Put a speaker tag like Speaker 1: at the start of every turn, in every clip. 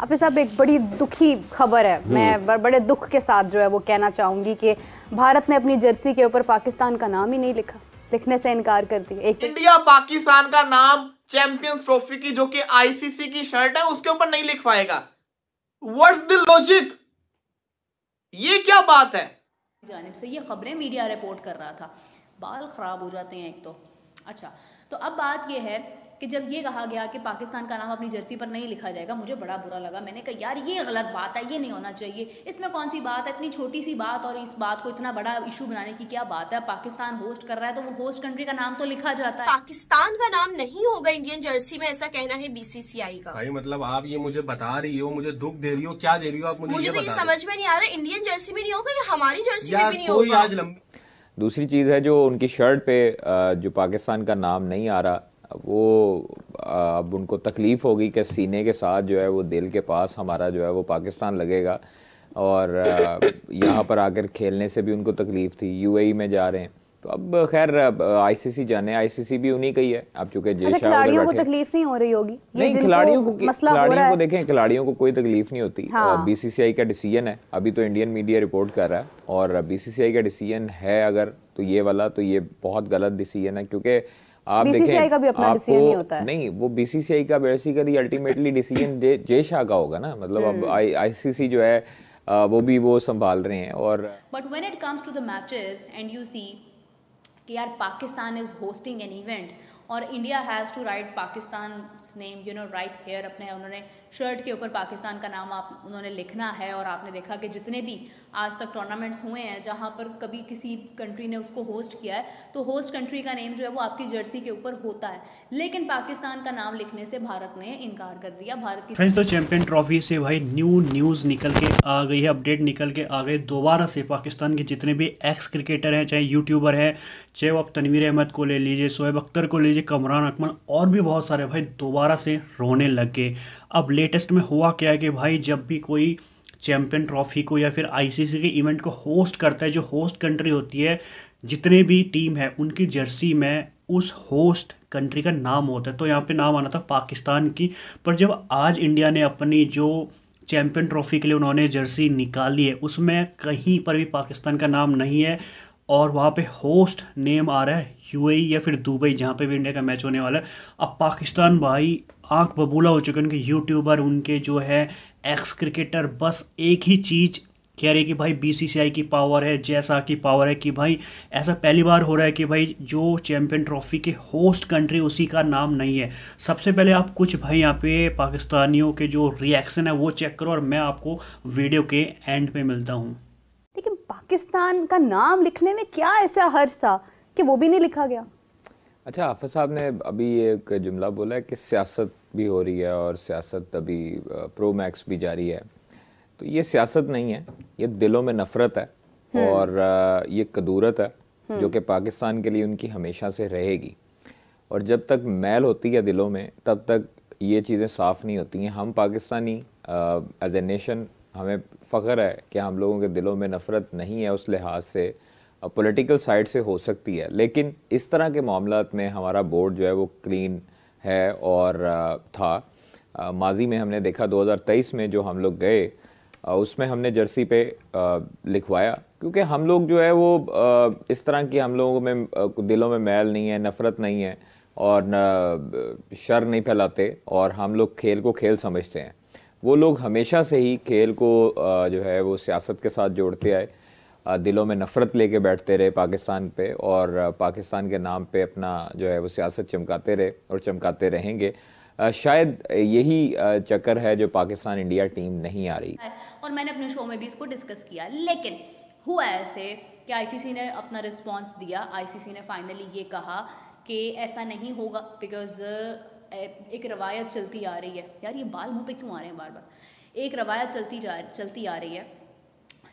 Speaker 1: हाफिज साहब, एक बड़ी दुखी खबर है। मैं बड़े दुख के साथ जो है वो कहना चाहूंगी कि भारत ने अपनी जर्सी के ऊपर पाकिस्तान का नाम ही नहीं लिखा, लिखने से इनकार कर दिया।
Speaker 2: इंडिया पाकिस्तान का नाम चैंपियंस ट्रॉफी की जो कि आईसीसी की शर्ट है उसके ऊपर नहीं लिखवाएगा। What's the logic? ये क्या बात है?
Speaker 3: जानिब से ये खबरें मीडिया रिपोर्ट कर रहा था, बाल ख़राब हो जाते हैं एक तो। अच्छा, तो अब बात ये है कि जब ये कहा गया कि पाकिस्तान का नाम अपनी जर्सी पर नहीं लिखा जाएगा, मुझे बड़ा बुरा लगा। मैंने कहा यार ये गलत बात है, ये नहीं होना चाहिए। इसमें कौन सी बात है, इतनी छोटी सी बात, और इस बात को इतना बड़ा इशू बनाने की क्या बात है। पाकिस्तान होस्ट कर रहा है तो वो होस्ट कंट्री का नाम तो लिखा जाता है।
Speaker 4: पाकिस्तान का नाम नहीं होगा इंडियन जर्सी में, ऐसा कहना है बीसीसीआई का।
Speaker 5: भाई मतलब आप ये मुझे बता रही हो, मुझे दुख दे रही हो, क्या दे रही हो आप मुझे
Speaker 4: तो ये समझ में नहीं आ रहा, इंडियन जर्सी में नहीं होगा या हमारी जर्सी में भी नहीं
Speaker 5: कोई
Speaker 4: होगा।
Speaker 5: आज
Speaker 6: दूसरी चीज़ है जो उनकी शर्ट पे जो पाकिस्तान का नाम नहीं आ रहा, वो अब उनको तकलीफ़ होगी कि सीने के साथ जो है वो दिल के पास हमारा जो है वो पाकिस्तान लगेगा। और यहाँ पर आकर खेलने से भी उनको तकलीफ़ थी। यूएई में जा रहे हैं तो अब खैर आईसीसी जाने, आईसीसी भी उन्हीं का ही है। अब चूंकि
Speaker 1: खिलाड़ियों को तकलीफ नहीं हो रही होगी,
Speaker 6: नहीं खिलाड़ियों को देखें, खिलाड़ियों को कोई तकलीफ नहीं होती। बीसीसीआई का डिसीजन है, अभी तो इंडियन मीडिया रिपोर्ट कर रहा है, और बीसीसीआई का डिसीजन है अगर तो ये वाला, तो ये बहुत गलत डिसीजन है। क्योंकि आप
Speaker 1: बीसीसीआई का भी अपना डिसीजन नहीं होता है।
Speaker 6: नहीं, वो बीसीसीआई का बेसिकली अल्टीमेटली डिसीजन जे शाह का होगा ना। मतलब अब आईसीसी जो है वो भी वो संभाल रहे हैं। और
Speaker 3: but when it comes to the matches and you see कि यार Pakistan is hosting an event और India has to write Pakistan name, you know, right here, अपने उन्होंने शर्ट के ऊपर पाकिस्तान का नाम उन्होंने लिखना है। और आपने देखा कि जितने भी आज तक टूर्नामेंट्स हुए हैं जहां पर कभी किसी कंट्री ने उसको होस्ट किया है, तो होस्ट कंट्री का नेम जो है वो आपकी जर्सी के ऊपर होता है, लेकिन पाकिस्तान का नाम लिखने से भारत ने इनकार कर दिया। भारत की
Speaker 7: फ्रेंड्स, तो चैंपियन ट्रॉफी से भाई न्यूज़ निकल के आ गई है, अपडेट निकल के आ गए। दोबारा से पाकिस्तान के जितने भी एक्स क्रिकेटर हैं, चाहे यूट्यूबर हैं, चाहे वो आप तनवीर अहमद को ले लीजिए, शोएब अख्तर को ले लीजिए, कमरान अकमल और भी बहुत सारे भाई दोबारा से रोने लग गए। अब लेटेस्ट में हुआ क्या है कि भाई जब भी कोई चैंपियन ट्रॉफी को या फिर आईसीसी के इवेंट को होस्ट करता है, जो होस्ट कंट्री होती है, जितने भी टीम है उनकी जर्सी में उस होस्ट कंट्री का नाम होता है। तो यहाँ पे नाम आना था पाकिस्तान की, पर जब आज इंडिया ने अपनी जो चैंपियन ट्रॉफी के लिए उन्होंने जर्सी निकाली है उसमें कहीं पर भी पाकिस्तान का नाम नहीं है, और वहाँ पे होस्ट नेम आ रहा है यूएई या फिर दुबई, जहाँ पे भी इंडिया का मैच होने वाला है। अब पाकिस्तान भाई आंख बबूला हो चुके हैं, उनके यूट्यूबर, उनके जो है एक्स क्रिकेटर, बस एक ही चीज़ कह रहे कि भाई बीसीसीआई की पावर है, जैसा की पावर है, कि भाई ऐसा पहली बार हो रहा है कि भाई जो चैंपियन ट्रॉफी के होस्ट कंट्री उसी का नाम नहीं है। सबसे पहले आप कुछ भाई यहाँ पे पाकिस्तानियों के जो रिएक्शन है वो चेक करो, और मैं आपको वीडियो के एंड पे मिलता हूँ।
Speaker 1: लेकिन पाकिस्तान का नाम लिखने में क्या ऐसा हर्ज था कि वो भी नहीं लिखा गया?
Speaker 6: अच्छा, हाफिज साहब ने अभी एक जुमला बोला है कि सियासत भी हो रही है और सियासत अभी प्रो मैक्स भी जारी है। तो ये सियासत नहीं है, ये दिलों में नफ़रत है और ये कदूरत है जो कि पाकिस्तान के लिए उनकी हमेशा से रहेगी। और जब तक मैल होती है दिलों में तब तक ये चीज़ें साफ़ नहीं होती हैं। हम पाकिस्तानी एज ए नेशन, हमें फ़ख्र है कि हम लोगों के दिलों में नफ़रत नहीं है। उस लिहाज से पॉलिटिकल साइड से हो सकती है, लेकिन इस तरह के मामलात में हमारा बोर्ड जो है वो क्लीन है और था। माजी में हमने देखा 2023 में जो हम लोग गए उसमें हमने जर्सी पे लिखवाया, क्योंकि हम लोग जो है वो इस तरह की, हम लोगों में दिलों में मैल नहीं है, नफ़रत नहीं है और न शर नहीं फैलाते, और हम लोग खेल को खेल समझते हैं। वो लोग हमेशा से ही खेल को जो है वो सियासत के साथ जोड़ते आए, दिलों में नफ़रत लेके बैठते रहे पाकिस्तान पे, और पाकिस्तान के नाम पे अपना जो है वो सियासत चमकाते रहे और चमकाते रहेंगे। शायद यही चक्कर है जो पाकिस्तान इंडिया टीम नहीं आ रही।
Speaker 3: और मैंने अपने शो में भी इसको डिस्कस किया, लेकिन हुआ ऐसे कि आईसीसी ने अपना रिस्पांस दिया। आईसीसी ने फाइनली ये कहा कि ऐसा नहीं होगा, बिकॉज एक रवायत चलती आ रही है। यार ये बाल मुँह पे क्यों आ रहे हैं बार बार? एक रवायत चलती आ रही है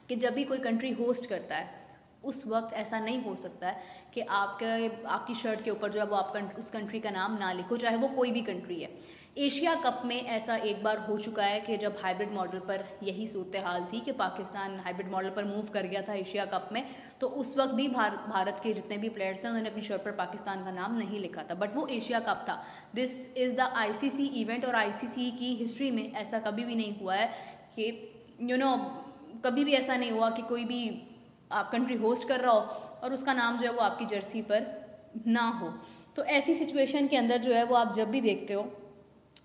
Speaker 3: कि जब भी कोई कंट्री होस्ट करता है उस वक्त ऐसा नहीं हो सकता है कि आपकी शर्ट के ऊपर जो है वो आप उस कंट्री का नाम ना लिखो, चाहे वो कोई भी कंट्री है। एशिया कप में ऐसा एक बार हो चुका है कि जब हाइब्रिड मॉडल पर यही सूरत हाल थी कि पाकिस्तान हाइब्रिड मॉडल पर मूव कर गया था एशिया कप में, तो उस वक्त भी भारत के जितने भी प्लेयर्स थे उन्होंने अपनी शर्ट पर पाकिस्तान का नाम नहीं लिखा था, बट वो एशिया कप था। This is the ICC event, और आईसीसी की हिस्ट्री में ऐसा कभी भी नहीं हुआ है कि कभी भी ऐसा नहीं हुआ कि कोई भी आप कंट्री होस्ट कर रहा हो और उसका नाम जो है वो आपकी जर्सी पर ना हो। तो ऐसी सिचुएशन के अंदर जो है वो आप जब भी देखते हो,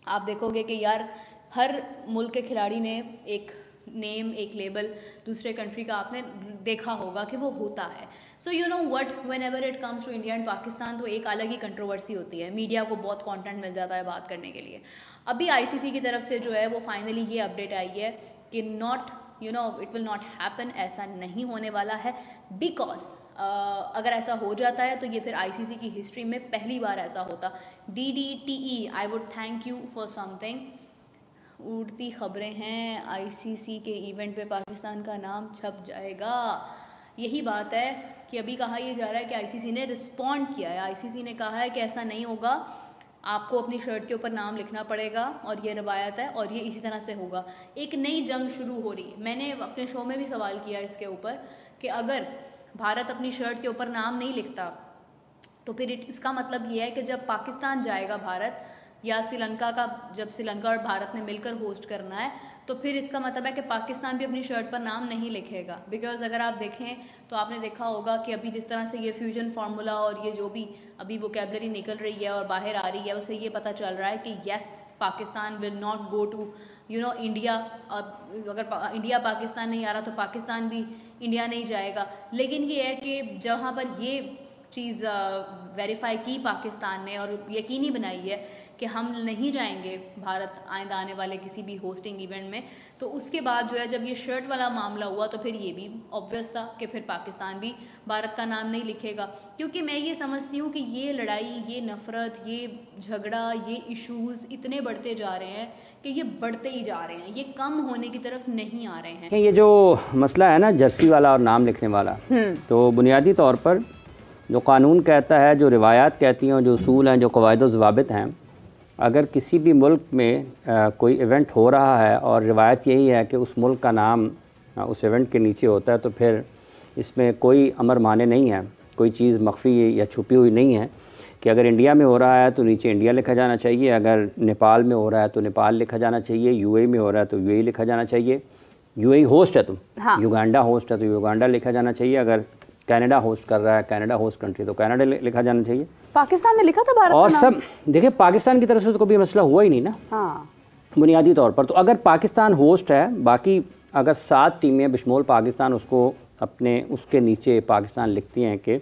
Speaker 3: आप देखोगे कि यार हर मुल्क के खिलाड़ी ने एक नेम, एक लेबल दूसरे कंट्री का आपने देखा होगा कि वो होता है। So you know what, whenever it comes to India and Pakistan तो एक अलग ही कंट्रोवर्सी होती है, मीडिया को बहुत कंटेंट मिल जाता है बात करने के लिए। अभी आईसीसी की तरफ से जो है वो फाइनली ये अपडेट आई है कि इट विल नॉट हैपन, ऐसा नहीं होने वाला है, बिकॉज अगर ऐसा हो जाता है तो ये फिर आईसीसी की हिस्ट्री में पहली बार ऐसा होता। DDTE, I would thank you for something. उड़ती खबरें हैं, आईसीसी के इवेंट पे पाकिस्तान का नाम छप जाएगा। यही बात है कि अभी कहा यह जा रहा है कि आईसीसी ने रिस्पॉन्ड किया है। आईसीसी ने कहा है कि ऐसा नहीं होगा, आपको अपनी शर्ट के ऊपर नाम लिखना पड़ेगा और ये रवायत है और ये इसी तरह से होगा। एक नई जंग शुरू हो रही है। मैंने अपने शो में भी सवाल किया इसके ऊपर कि अगर भारत अपनी शर्ट के ऊपर नाम नहीं लिखता तो फिर इसका मतलब ये है कि जब पाकिस्तान जाएगा भारत या श्रीलंका का, जब श्रीलंका और भारत ने मिलकर होस्ट करना है, तो फिर इसका मतलब है कि पाकिस्तान भी अपनी शर्ट पर नाम नहीं लिखेगा। बिकॉज अगर आप देखें तो आपने देखा होगा कि अभी जिस तरह से ये फ्यूजन फार्मूला और ये जो भी अभी वोकैबलरी निकल रही है और बाहर आ रही है, उससे ये पता चल रहा है कि yes, Pakistan will not go to India. अब अगर इंडिया पाकिस्तान नहीं आ रहा तो पाकिस्तान भी इंडिया नहीं जाएगा। लेकिन ये है कि जहाँ पर ये चीज़ वेरीफाई की पाकिस्तान ने और यकीनी बनाई है कि हम नहीं जाएंगे भारत आइंदा आने वाले किसी भी होस्टिंग इवेंट में, तो उसके बाद जो है जब ये शर्ट वाला मामला हुआ तो फिर ये भी ऑब्वियस था कि फिर पाकिस्तान भी भारत का नाम नहीं लिखेगा। क्योंकि मैं ये समझती हूँ कि ये लड़ाई, ये नफ़रत, ये झगड़ा, ये इश्यूज़ इतने बढ़ते जा रहे हैं कि ये बढ़ते ही जा रहे हैं, ये कम होने की तरफ नहीं आ रहे हैं।
Speaker 8: ये जो मसला है ना जर्सी वाला और नाम लिखने वाला, तो बुनियादी तौर पर जो कानून कहता है, जो रिवायात कहती हैं, जो उसूल हैं, जो क़वाइद व ज़वाबित हैं, अगर किसी भी मुल्क में कोई इवेंट हो रहा है और रिवायत यही है कि उस मुल्क का नाम उस इवेंट के नीचे होता है, तो फिर इसमें कोई अमर माने नहीं है, कोई चीज़ मख्फी या छुपी हुई नहीं है कि अगर इंडिया में हो रहा है तो नीचे इंडिया लिखा जाना चाहिए, अगर नेपाल में हो रहा है तो नेपाल लिखा जाना चाहिए, यूएई में हो रहा है तो यूएई लिखा जाना चाहिए, यूएई होस्ट है तो युगांडा होस्ट है तो युगांडा लिखा जाना चाहिए, अगर कनाडा होस्ट कर रहा है, कनाडा होस्ट कंट्री, तो कनाडा लिखा जाना चाहिए।
Speaker 1: पाकिस्तान ने लिखा था भारत
Speaker 8: और
Speaker 1: का
Speaker 8: सब देखिए, पाकिस्तान की तरफ से तो कभी मसला हुआ ही नहीं ना।
Speaker 1: हाँ,
Speaker 8: बुनियादी तौर पर तो अगर पाकिस्तान होस्ट है, बाकी अगर 7 टीमें बिशमोल पाकिस्तान उसको अपने उसके नीचे पाकिस्तान लिखती हैं कि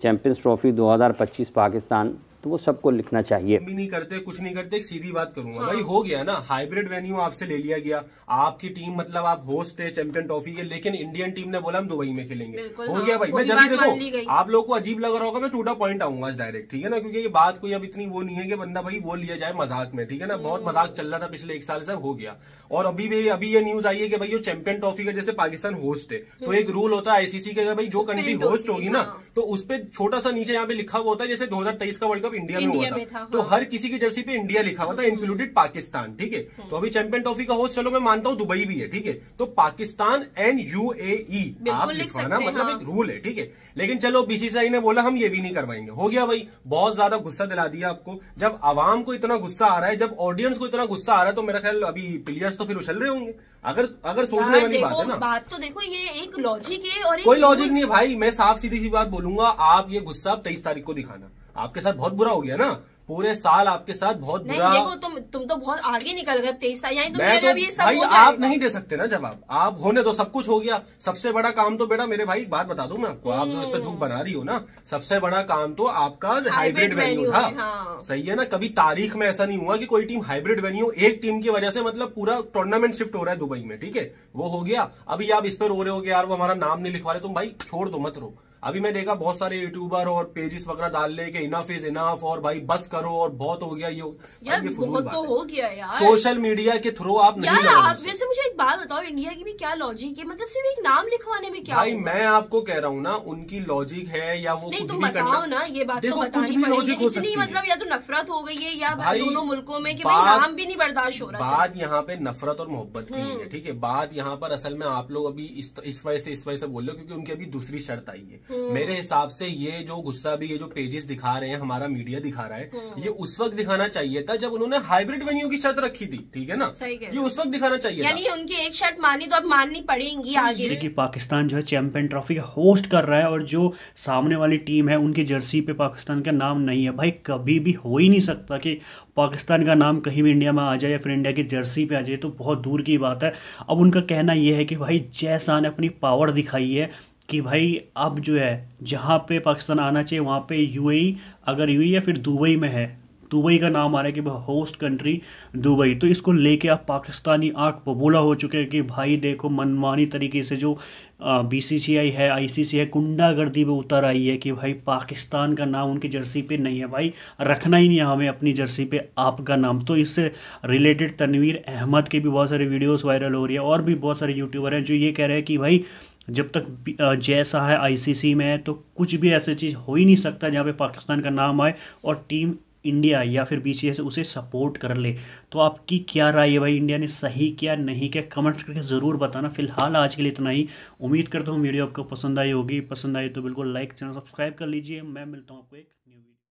Speaker 8: चैंपियंस ट्रॉफी 2025 पाकिस्तान, तो वो सबको लिखना चाहिए।
Speaker 5: भी नहीं करते, कुछ नहीं करते। एक सीधी बात करूंगा, भाई हो गया ना, हाइब्रिड वेन्यू आपसे ले लिया गया, आपकी टीम मतलब आप होस्ट है चैंपियन ट्रॉफी के, लेकिन इंडियन टीम ने बोला हम दुबई में खेलेंगे, हो गया भाई। मैं जब भी देखो आप लोग को अजीब लग रहा होगा, मैं टू द पॉइंट आऊंगा डायरेक्ट, ठीक है ना, क्योंकि ये बात कोई अब इतनी वो नहीं है कि बंदा भाई वो लिया जाए मजाक में, ठीक है ना। बहुत मजाक चल रहा था पिछले 1 साल से, हो गया। और अभी ये न्यूज आई है कि भाई जो चैंपियन ट्रॉफी का जैसे पाकिस्तान होस्ट है, तो एक रूल होता है आईसीसी का, भाई जो कंट्री होस्ट होगी ना, तो उस पर छोटा सा नीचे यहाँ पे लिखा हुआ होता है, जैसे 2023 का वर्ल्ड कप इंडिया में हुआ था, तो हर किसी की जर्सी पे इंडिया लिखा हुआ था, इंक्लूडेड पाकिस्तान, ठीक है। तो अभी चैंपियन ट्रॉफी का होस्ट चलो मैं मानता हूँ दुबई भी है, ठीक है, तो पाकिस्तान एंड यूएई आप लिखवाना मतलब एक रूल है, ठीक है। लेकिन चलो बीसीसीआई ने बोला हम ये भी नहीं करवाएंगे, हो गया भाई। बहुत ज्यादा गुस्सा दिला दिया आपको। जब आवाम को इतना गुस्सा आ रहा है, जब ऑडियंस को इतना गुस्सा आ रहा है, तो मेरा ख्याल अभी प्लेयर्स तो फिर उछल रहे होंगे। अगर सोचने वाली बात है ना,
Speaker 4: बात तो देखो ये एक लॉजिक है और
Speaker 5: कोई लॉजिक नहीं है भाई। मैं साफ सीधी सी बात बोलूंगा, आप ये गुस्सा 23 तारीख को दिखाना, आपके साथ बहुत बुरा हो गया ना, पूरे साल आपके साथ बहुत बुरा।
Speaker 4: नहीं देखो तुम तो बहुत आगे निकल गए 23 तारीख, यानी तो ये सब
Speaker 5: भाई
Speaker 4: हो
Speaker 5: आप नहीं दे सकते ना जवाब, आप होने दो, सब कुछ हो गया। सबसे बड़ा काम तो बेटा मेरे भाई, एक बात बता दूं मैं आपको, आप जो इस पे दुख बना रही हो ना, सबसे बड़ा काम तो आपका हाइब्रिड वेन्यू था।
Speaker 4: हाँ।
Speaker 5: सही है ना, कभी तारीख में ऐसा नहीं हुआ कि कोई टीम हाइब्रिड वेन्यू, एक टीम की वजह से मतलब पूरा टूर्नामेंट शिफ्ट हो रहा है दुबई में, ठीक है, वो हो गया। अभी आप इस पे रो रहे हो कि यार वो हमारा नाम नहीं लिखवा रहे, तुम भाई छोड़ दो, मत रो। अभी मैं देखा बहुत सारे यूट्यूबर और पेजेस वगैरह डाल रहे कि इनफ इज इनफ और भाई बस करो और बहुत हो गया,
Speaker 4: यार बहुत तो हो गया यार।
Speaker 5: सोशल मीडिया के थ्रू आप नहीं
Speaker 4: यार, आप वैसे मुझे एक बात बताओ, इंडिया की भी क्या लॉजिक है, मतलब सिर्फ एक नाम लिखवाने में क्या
Speaker 5: भाई
Speaker 4: होगा?
Speaker 5: मैं आपको कह रहा हूँ ना, उनकी लॉजिक है या वो
Speaker 4: नहीं
Speaker 5: कुछ
Speaker 4: तुम
Speaker 5: भी
Speaker 4: बताओ
Speaker 5: करना,
Speaker 4: ना, ये बात तो
Speaker 5: देखो कुछ
Speaker 4: बतानी
Speaker 5: भी
Speaker 4: पड़ेगी।
Speaker 5: लॉजिक हो सकती
Speaker 4: इतनी
Speaker 5: है।
Speaker 4: मतलब या तो नफरत हो गई है या
Speaker 5: भाई,
Speaker 4: दोनों मुल्कों में कि भाई नाम भी नहीं बर्दाश्त हो रहा।
Speaker 5: बात यहाँ पे नफरत और मोहब्बत की नहीं है, ठीक है। बात यहाँ पर असल में आप लोग अभी इस वजह से बोल रहे हो क्योंकि उनकी अभी दूसरी शर्त आई है। मेरे हिसाब से ये जो गुस्सा भी, ये जो पेजेस दिखा रहे हैं, हमारा मीडिया दिखा रहा है, ये उस वक्त दिखाना चाहिए था जब उन्होंने हाइब्रिड वेन्यू की शर्त रखी थी, ठीक है ना। ये उस वक्त दिखाना चाहिए,
Speaker 4: यानी उनकी एक शर्त मानी तो अब माननी पड़ेगी आगे।
Speaker 7: देखिए पाकिस्तान जो है चैंपियन ट्रॉफी का होस्ट कर रहा है और जो सामने वाली टीम है उनकी जर्सी पे पाकिस्तान का नाम नहीं है। भाई कभी भी हो ही नहीं सकता कि पाकिस्तान का नाम कहीं भी इंडिया में आ जाए या फिर इंडिया की जर्सी पे आ जाए, तो बहुत दूर की बात है। अब उनका कहना यह है कि भाई जैसा ने अपनी पावर दिखाई है कि भाई अब जो है जहाँ पे पाकिस्तान आना चाहिए वहाँ पे यूएई, अगर यूएई या फिर दुबई में है, दुबई का नाम आ रहा है कि होस्ट कंट्री दुबई, तो इसको लेके अब पाकिस्तानी आंख बबूला हो चुके हैं कि भाई देखो मनमानी तरीके से जो बीसीसीआई है, आईसीसी है, गुंडागर्दी पे उतर आई है कि भाई पाकिस्तान का नाम उनकी जर्सी पे नहीं है। भाई रखना ही नहीं है हमें अपनी जर्सी पे आपका नाम। तो इससे रिलेटेड तनवीर अहमद के भी बहुत सारे वीडियोस वायरल हो रही है और भी बहुत सारे यूट्यूबर हैं जो ये कह रहे हैं कि भाई जब तक जैसा है आईसीसी में है तो कुछ भी ऐसी चीज़ हो ही नहीं सकता जहाँ पे पाकिस्तान का नाम आए और टीम इंडिया या फिर बीसीसीआई से उसे सपोर्ट कर ले। तो आपकी क्या राय है भाई, इंडिया ने सही किया नहीं किया, कमेंट्स करके ज़रूर बताना। फिलहाल आज के लिए इतना ही। उम्मीद करता हूँ वीडियो आपको पसंद आई होगी। पसंद आई तो बिल्कुल लाइक, चैनल सब्सक्राइब कर लीजिए। मैं मिलता हूँ आपको एक